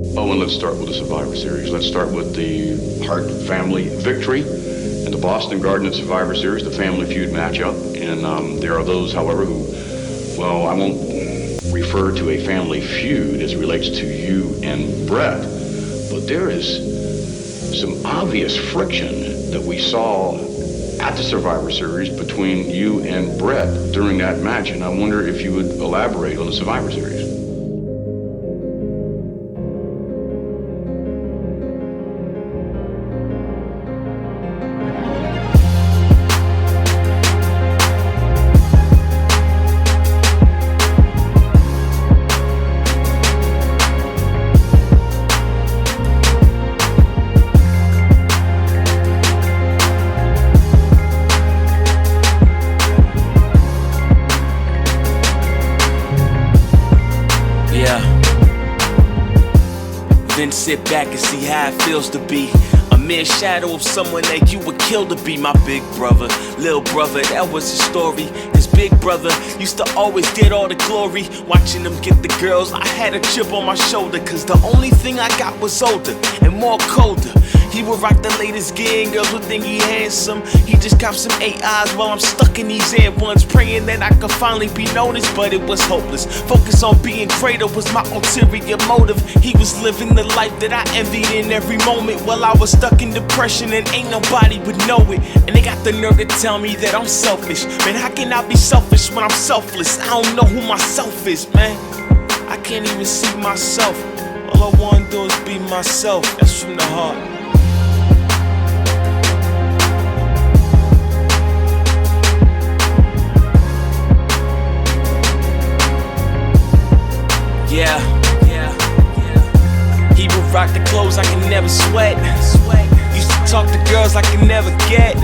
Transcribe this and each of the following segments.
Oh, and let's start with the Survivor Series. Let's start with the Hart family victory in the Boston Garden at Survivor Series, the Family Feud matchup. And there are those, however, who, well, I won't refer to a family feud as it relates to you and Brett, but there is some obvious friction that we saw at the Survivor Series between you and Brett during that match, and I wonder if you would elaborate on the Survivor Series. Then sit back and see how it feels to be a mere shadow of someone that you would kill to be. My big brother, little brother, that was his story. His big brother used to always get all the glory. Watching him get the girls, I had a chip on my shoulder, cause the only thing I got was older and more colder. He would rock the latest gear and girls would think he handsome. He just copped some AIs while I'm stuck in these air ones, praying that I could finally be noticed, but it was hopeless. Focus on being greater was my ulterior motive. He was living the life that I envied in every moment, while I was stuck in depression and ain't nobody would know it. And they got the nerve to tell me that I'm selfish. Man, how can I be selfish when I'm selfless? I don't know who myself is, man. I can't even see myself. All I wanna do is be myself. That's from the heart. Yeah. He would rock the clothes I can never sweat. Used to talk to girls I can never get.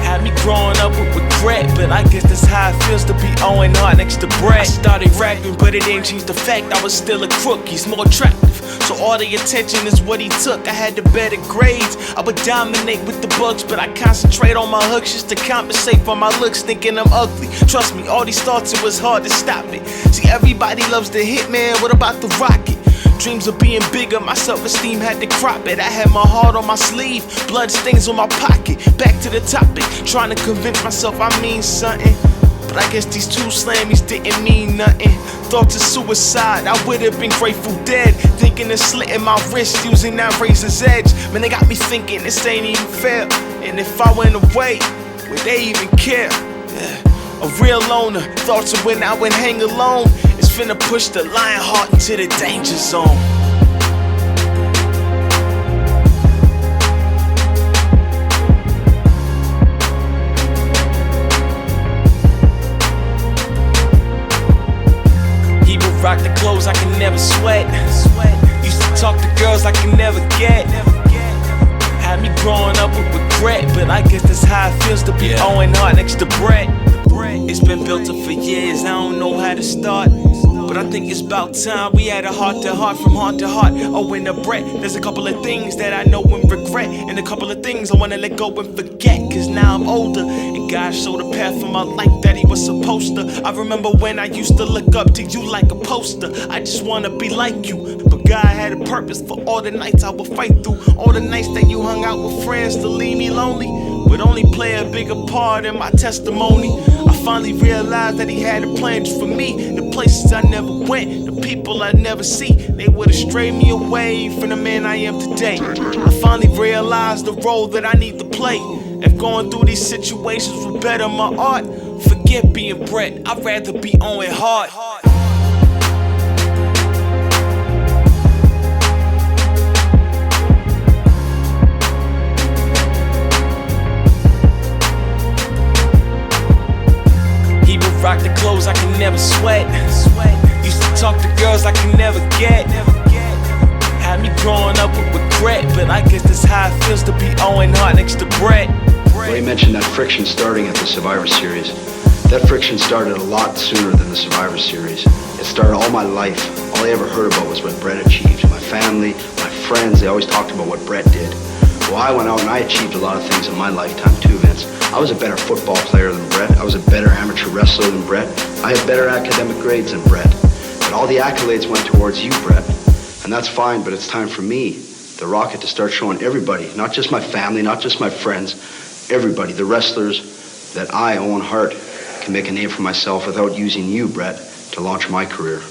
Had me growing up with regret, but I guess that's how it feels to be L.O.N.E R next to Brett. I started rapping, but it didn't change the fact I was still a crook. He's more attractive, so all the attention is what he took. I had the better grades, I would dominate with the books, but I concentrate on my hooks just to compensate for my looks, thinking I'm ugly. Trust me, all these thoughts, it was hard to stop it. See, everybody loves the hit, man, what about the rocket? Dreams of being bigger, my self-esteem had to crop it. I had my heart on my sleeve, blood stains on my pocket. Back to the topic, trying to convince myself I mean something, but I guess these two slammies didn't mean nothing. Thoughts of suicide, I would've been grateful dead, thinking of slitting my wrist using that razor's edge. Man, they got me thinking this ain't even fair, and if I went away, would they even care? A real loner, thoughts of when I would hang alone. It's finna push the lion heart into the danger zone. He would rock the clothes I can never sweat. Used to talk to girls I can never get. Had me growing up with regret, but I guess that's how it feels to be L.O.N.E R next to Brett. It's been built up for years, I don't know how to start, but I think it's about time we had a heart to heart, from heart to heart. L.O.N.E R Brett, there's a couple of things that I know and regret, and a couple of things I wanna let go and forget, cause now I'm older, and God showed a path for my life that he was supposed to. I remember when I used to look up to you like a poster, I just wanna be like you, but God had a purpose for all the nights I would fight through, all the nights that you hung out with friends to leave me lonely, would only play a bigger part in my testimony. I finally realized that he had a plan just for me. The places I never went, the people I never see, they would've strayed me away from the man I am today. I finally realized the role that I need to play. If going through these situations would better my art, forget being Brett, I'd rather be L.O.N.E Hart. Rock the clothes I can never sweat. Used to talk to girls I can never get. Had me growing up with regret, but I guess that's how it feels to be L.O.N.E R next to Brett. Ray mentioned that friction starting at the Survivor Series. That friction started a lot sooner than the Survivor Series. It started all my life. All I ever heard about was what Brett achieved. My family, my friends, they always talked about what Brett did. Well, I went out and I achieved a lot of things in my lifetime too, Vince. I was a better football player than Brett. I was a better amateur wrestler than Brett. I had better academic grades than Brett. But all the accolades went towards you, Brett. And that's fine, but it's time for me, the Rocket, to start showing everybody, not just my family, not just my friends, everybody, the wrestlers, that I, Owen Hart, can make a name for myself without using you, Brett, to launch my career.